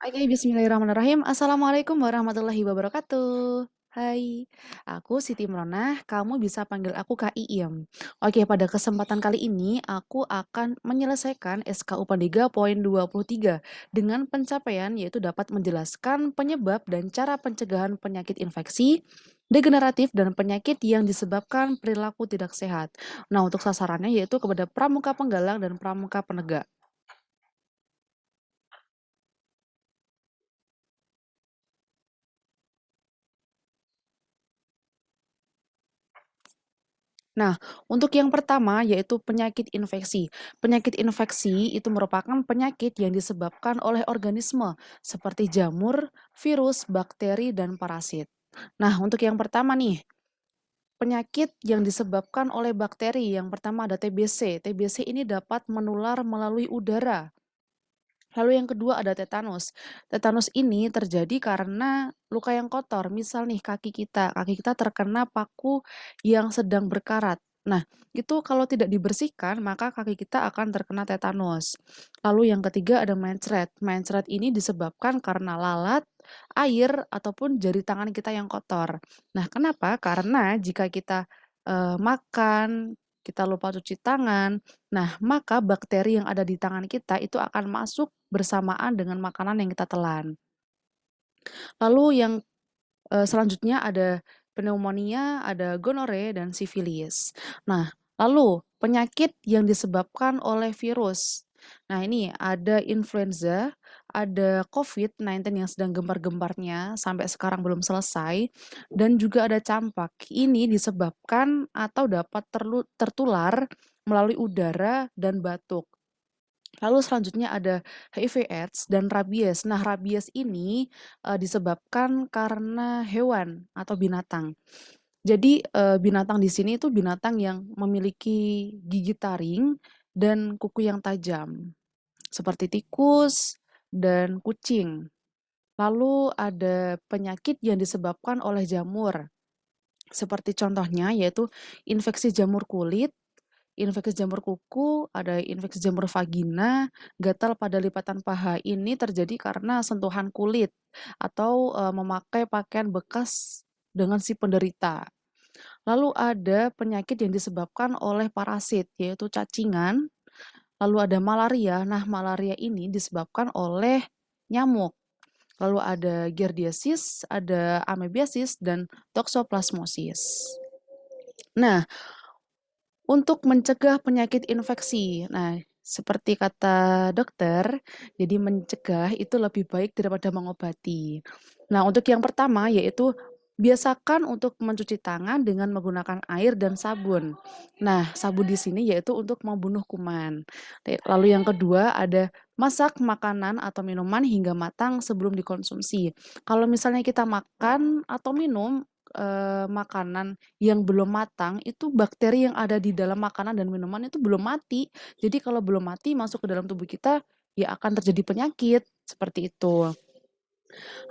Oke, bismillahirrahmanirrahim. Assalamualaikum warahmatullahi wabarakatuh. Hai, aku Siti Meronah, kamu bisa panggil aku Kak Iim. Oke, pada kesempatan kali ini aku akan menyelesaikan SKU Pandega poin 23 dengan pencapaian yaitu dapat menjelaskan penyebab dan cara pencegahan penyakit infeksi, degeneratif dan penyakit yang disebabkan perilaku tidak sehat. Nah, untuk sasarannya yaitu kepada pramuka penggalang dan pramuka penegak. Nah, untuk yang pertama yaitu penyakit infeksi. Penyakit infeksi itu merupakan penyakit yang disebabkan oleh organisme seperti jamur, virus, bakteri, dan parasit. Nah, untuk yang pertama nih, penyakit yang disebabkan oleh bakteri. Yang pertama ada TBC. TBC ini dapat menular melalui udara. Lalu yang kedua ada tetanus. Tetanus ini terjadi karena luka yang kotor. Misal nih kaki kita terkena paku yang sedang berkarat. Nah, itu kalau tidak dibersihkan maka kaki kita akan terkena tetanus. Lalu yang ketiga ada mencret. Mencret ini disebabkan karena lalat, air ataupun jari tangan kita yang kotor. Nah, kenapa? Karena jika kita makan, kita lupa cuci tangan, nah, maka bakteri yang ada di tangan kita itu akan masuk bersamaan dengan makanan yang kita telan. Lalu yang, selanjutnya ada pneumonia, ada gonore, dan sifilis. Nah, lalu penyakit yang disebabkan oleh virus. Nah, ini ada influenza, ada COVID-19 yang sedang gembar-gembarnya sampai sekarang belum selesai, dan juga ada campak. Ini disebabkan atau dapat tertular melalui udara dan batuk. Lalu selanjutnya ada HIV/AIDS dan rabies. Nah, rabies ini, disebabkan karena hewan atau binatang. Jadi, binatang di sini itu binatang yang memiliki gigi taring dan kuku yang tajam, seperti tikus dan kucing. Lalu ada penyakit yang disebabkan oleh jamur, seperti contohnya yaitu infeksi jamur kulit, infeksi jamur kuku, ada infeksi jamur vagina, gatal pada lipatan paha. Ini terjadi karena sentuhan kulit atau, memakai pakaian bekas dengan si penderita. Lalu ada penyakit yang disebabkan oleh parasit, yaitu cacingan. Lalu ada malaria. Nah, malaria ini disebabkan oleh nyamuk. Lalu ada giardiasis, ada amebiasis, dan toxoplasmosis. Nah, untuk mencegah penyakit infeksi. Nah, seperti kata dokter, jadi mencegah itu lebih baik daripada mengobati. Nah, untuk yang pertama yaitu biasakan untuk mencuci tangan dengan menggunakan air dan sabun. Nah, sabun di sini yaitu untuk membunuh kuman. Lalu yang kedua ada masak makanan atau minuman hingga matang sebelum dikonsumsi. Kalau misalnya kita makan atau minum makanan yang belum matang, itu bakteri yang ada di dalam makanan dan minuman itu belum mati. Jadi kalau belum mati masuk ke dalam tubuh kita, ya akan terjadi penyakit, seperti itu.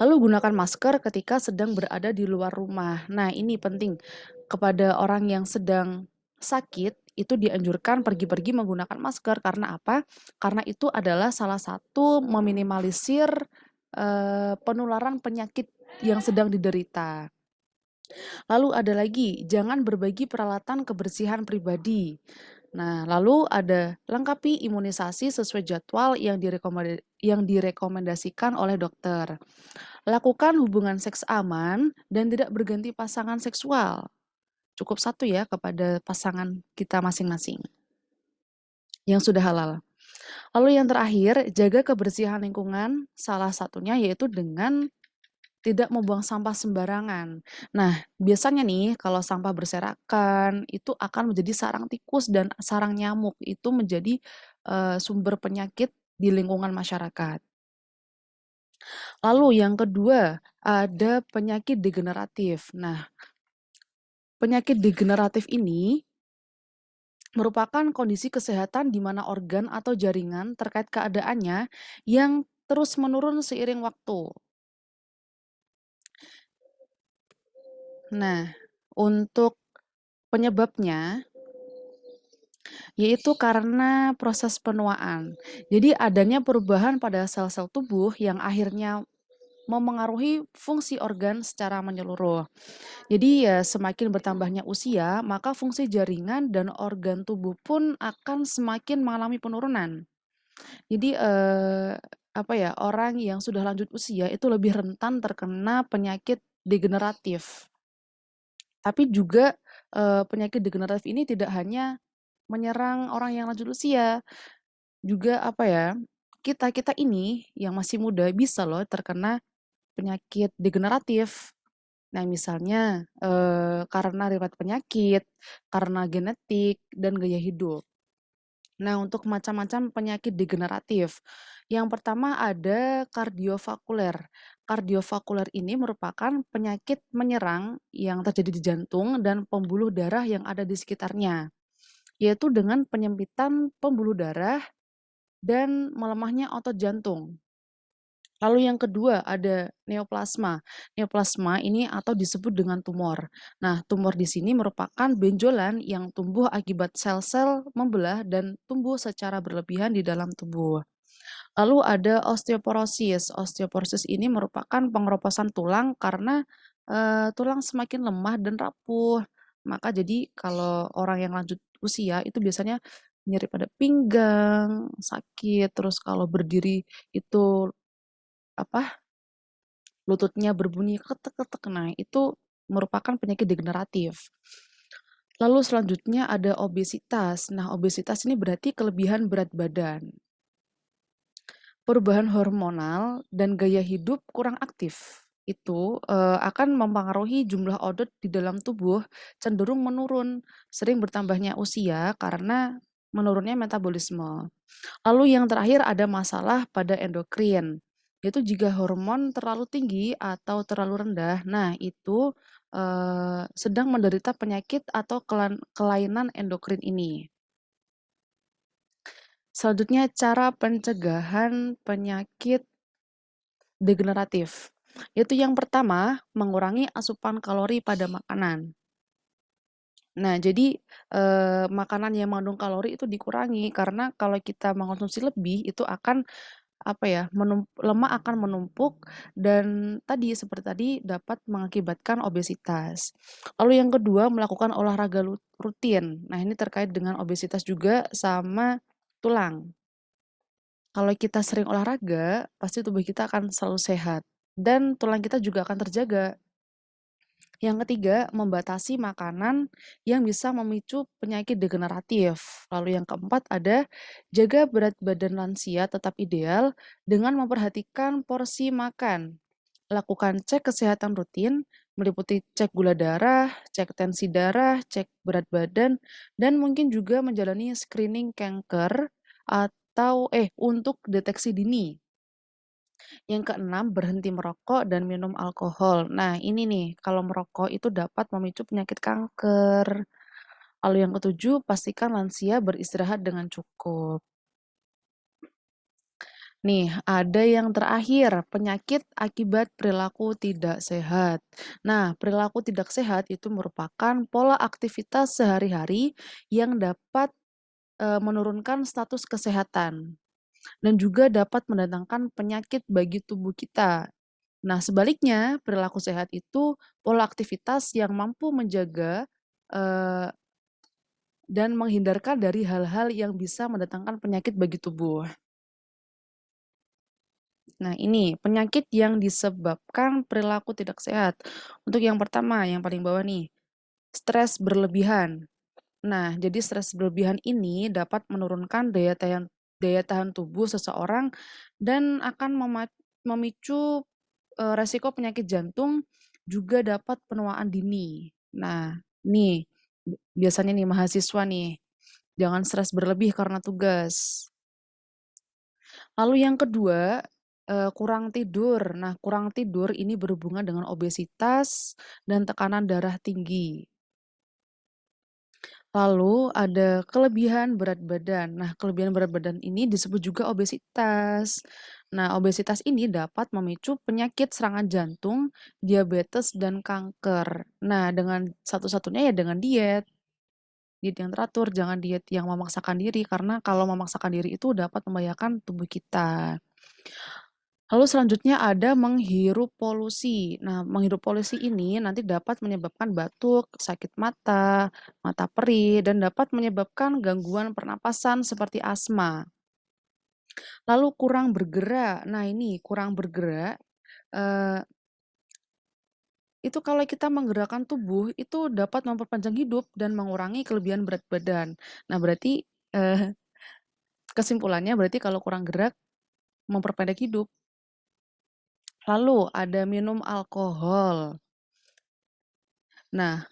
Lalu gunakan masker ketika sedang berada di luar rumah. Nah, ini penting. Kepada orang yang sedang sakit, itu dianjurkan pergi-pergi menggunakan masker. Karena apa? Karena itu adalah salah satu meminimalisir penularan penyakit yang sedang diderita. Lalu ada lagi, jangan berbagi peralatan kebersihan pribadi. Nah, lalu ada lengkapi imunisasi sesuai jadwal yang direkomendasikan oleh dokter. Lakukan hubungan seks aman dan tidak berganti pasangan seksual. Cukup satu ya kepada pasangan kita masing-masing yang sudah halal. Lalu yang terakhir, jaga kebersihan lingkungan, salah satunya yaitu dengan tidak membuang sampah sembarangan. Nah, biasanya nih kalau sampah berserakan itu akan menjadi sarang tikus dan sarang nyamuk. Itu menjadi, sumber penyakit di lingkungan masyarakat. Lalu yang kedua, ada penyakit degeneratif. Nah, penyakit degeneratif ini merupakan kondisi kesehatan di mana organ atau jaringan terkait keadaannya yang terus menurun seiring waktu. Nah, untuk penyebabnya Yaitu karena proses penuaan. Jadi adanya perubahan pada sel-sel tubuh yang akhirnya memengaruhi fungsi organ secara menyeluruh. Jadi ya semakin bertambahnya usia, maka fungsi jaringan dan organ tubuh pun akan semakin mengalami penurunan. Jadi, apa ya, orang yang sudah lanjut usia itu lebih rentan terkena penyakit degeneratif. Tapi juga, penyakit degeneratif ini tidak hanya menyerang orang yang lanjut usia, juga apa ya, kita-kita ini yang masih muda bisa loh terkena penyakit degeneratif. Nah misalnya, karena riwayat penyakit, karena genetik, dan gaya hidup. Nah, untuk macam-macam penyakit degeneratif. Yang pertama ada kardiovakuler. Kardiovakuler ini merupakan penyakit menyerang yang terjadi di jantung dan pembuluh darah yang ada di sekitarnya, yaitu dengan penyempitan pembuluh darah dan melemahnya otot jantung. Lalu yang kedua ada neoplasma. Neoplasma ini atau disebut dengan tumor. Nah, tumor di sini merupakan benjolan yang tumbuh akibat sel-sel membelah dan tumbuh secara berlebihan di dalam tubuh. Lalu ada osteoporosis. Osteoporosis ini merupakan pengeroposan tulang karena tulang semakin lemah dan rapuh. Maka jadi kalau orang yang lanjut usia itu biasanya nyeri pada pinggang, sakit, terus kalau berdiri itu apa lututnya berbunyi ketek-ketek. Nah, itu merupakan penyakit degeneratif. Lalu selanjutnya ada obesitas. Nah, obesitas ini berarti kelebihan berat badan. Perubahan hormonal dan gaya hidup kurang aktif itu akan mempengaruhi jumlah otot di dalam tubuh cenderung menurun, sering bertambahnya usia karena menurunnya metabolisme. Lalu yang terakhir ada masalah pada endokrin, yaitu jika hormon terlalu tinggi atau terlalu rendah, nah itu, sedang menderita penyakit atau kelainan endokrin ini. Selanjutnya cara pencegahan penyakit degeneratif, yaitu yang pertama mengurangi asupan kalori pada makanan. Nah jadi, makanan yang mengandung kalori itu dikurangi karena kalau kita mengonsumsi lebih itu akan apa ya, lemak akan menumpuk dan tadi, seperti tadi dapat mengakibatkan obesitas. Lalu yang kedua, melakukan olahraga rutin. Nah, ini terkait dengan obesitas juga sama tulang. Kalau kita sering olahraga, pasti tubuh kita akan selalu sehat dan tulang kita juga akan terjaga. Yang ketiga, membatasi makanan yang bisa memicu penyakit degeneratif. Lalu yang keempat ada jaga berat badan lansia tetap ideal dengan memperhatikan porsi makan. Lakukan cek kesehatan rutin, meliputi cek gula darah, cek tensi darah, cek berat badan, dan mungkin juga menjalani screening kanker atau untuk deteksi dini. Yang keenam, berhenti merokok dan minum alkohol. Nah, ini nih, kalau merokok itu dapat memicu penyakit kanker. Lalu yang ketujuh, pastikan lansia beristirahat dengan cukup. Nih, ada yang terakhir, penyakit akibat perilaku tidak sehat. Nah, perilaku tidak sehat itu merupakan pola aktivitas sehari-hari yang dapat menurunkan status kesehatan dan juga dapat mendatangkan penyakit bagi tubuh kita. Nah, sebaliknya, perilaku sehat itu pola aktivitas yang mampu menjaga, eee, dan menghindarkan dari hal-hal yang bisa mendatangkan penyakit bagi tubuh. Nah, ini penyakit yang disebabkan perilaku tidak sehat. Untuk yang pertama, yang paling bawah nih, stres berlebihan. Nah, jadi stres berlebihan ini dapat menurunkan daya tahan tubuh seseorang dan akan memicu resiko penyakit jantung, juga dapat penuaan dini. Nah, nih, biasanya nih mahasiswa nih, jangan stres berlebih karena tugas. Lalu yang kedua, kurang tidur. Nah, kurang tidur ini berhubungan dengan obesitas dan tekanan darah tinggi. Lalu ada kelebihan berat badan. Nah, kelebihan berat badan ini disebut juga obesitas. Nah, obesitas ini dapat memicu penyakit serangan jantung, diabetes, dan kanker. Nah, dengan satu-satunya ya dengan diet. diet yang teratur, jangan diet yang memaksakan diri, karena kalau memaksakan diri itu dapat membahayakan tubuh kita. Lalu selanjutnya ada menghirup polusi. Nah, menghirup polusi ini nanti dapat menyebabkan batuk, sakit mata, mata perih, dan dapat menyebabkan gangguan pernapasan seperti asma. Lalu kurang bergerak. Nah, ini kurang bergerak, eee, itu kalau kita menggerakkan tubuh, itu dapat memperpanjang hidup dan mengurangi kelebihan berat badan. Nah, berarti, eee, kesimpulannya berarti kalau kurang gerak memperpendek hidup. Lalu ada minum alkohol. Nah,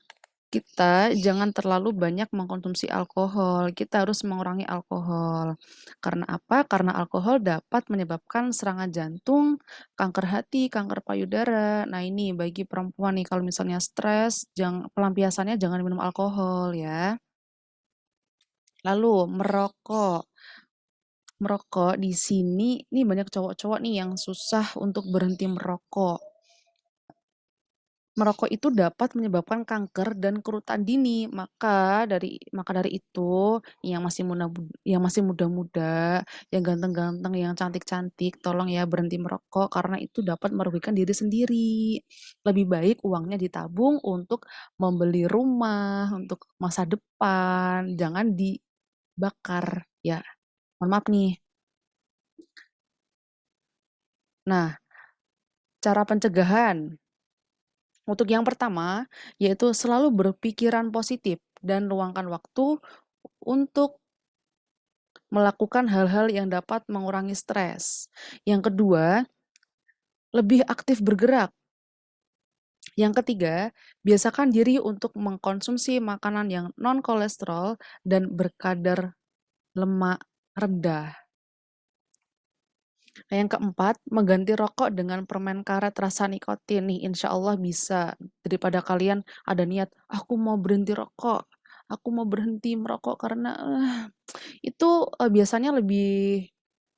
kita jangan terlalu banyak mengkonsumsi alkohol, kita harus mengurangi alkohol. Karena apa? Karena alkohol dapat menyebabkan serangan jantung, kanker hati, kanker payudara. Nah, ini bagi perempuan nih kalau misalnya stres, pelampiasannya jangan minum alkohol ya. Lalu merokok. Merokok di sini nih banyak cowok-cowok nih yang susah untuk berhenti merokok. Merokok itu dapat menyebabkan kanker dan kerutan dini. Maka dari itu, yang masih muda-muda, yang ganteng-ganteng, yang cantik-cantik, tolong ya berhenti merokok karena itu dapat merugikan diri sendiri. Lebih baik uangnya ditabung untuk membeli rumah, untuk masa depan, jangan dibakar ya. Mohon maaf nih. Nah, cara pencegahan. Untuk yang pertama, yaitu selalu berpikiran positif dan luangkan waktu untuk melakukan hal-hal yang dapat mengurangi stres. Yang kedua, lebih aktif bergerak. Yang ketiga, biasakan diri untuk mengkonsumsi makanan yang non-kolesterol dan berkadar lemak rendah. Nah, yang keempat, mengganti rokok dengan permen karet rasa nikotin nih, insya Allah bisa. Daripada kalian ada niat, aku mau berhenti rokok, aku mau berhenti merokok karena itu biasanya lebih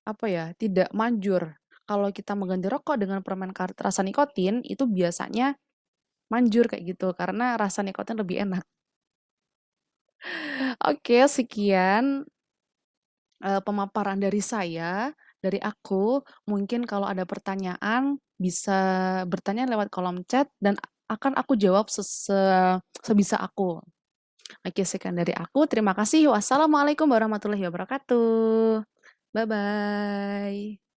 apa ya, tidak manjur. Kalau kita mengganti rokok dengan permen karet rasa nikotin, itu biasanya manjur kayak gitu, karena rasa nikotin lebih enak. Oke, sekian pemaparan dari saya, dari aku. Mungkin kalau ada pertanyaan bisa bertanya lewat kolom chat dan akan aku jawab sebisa aku. Oke, sekian dari aku. Terima kasih. Wassalamualaikum warahmatullahi wabarakatuh. Bye-bye.